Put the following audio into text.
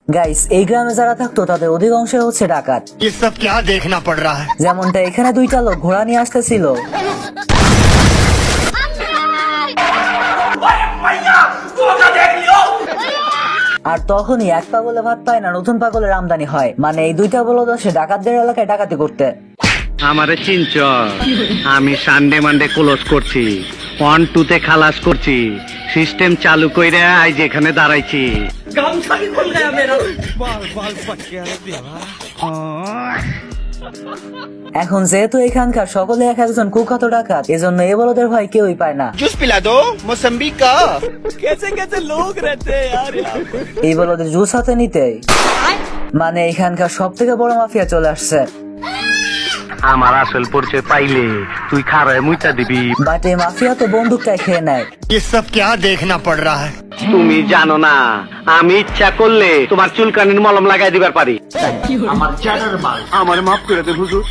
Guys, এই গ্রামে যারা থাকতো তাদের অধিকাংশ হচ্ছে ডাকাত। ये सब क्या देखना पड़ रहा है। যেমনটা এখানে দুইটা লোক ঘোড়া নিয়ে আসতেছিল, আর তখনই এক পাগলে ভাত পায় না, নতুন পাগলের আমদানি হয়। মানে এই দুইটা বলদ সে ডাকাতদের এলাকায় ডাকাতি করতে। আমারে চিনচ, আমি সানডে মানডে ক্লোজ করছি, 1-2 তে খালাস করছি, সিস্টেম চালু কইরা আজ এখানে দাঁড়াইছি। এখন যেহেতু এখানকার সকলে এক একজন কুখ্যাত ডাকাত, এজন্য এই বলদের ভয় কেউই পায় না। जूस पिला दो मौसम्बी का। এই বলদের জুস হাতে নিতেই মানে এখানকার সব থেকে বড় মাফিয়া চলে আসছে। আমার আসল পরিচয় পাইলে তুই খারায় মুইতা দিবি। বাট এই মাফিয়া তো বন্দুকটাই খেয়ে নেয়। ये सब क्या देखना पड़ रहा है। তুমি জানো না, আমি ইচ্ছা করলে তোমার চুলকানির মলম লাগাই দিবার পারি। আমার মাফ করে দে হুজুর।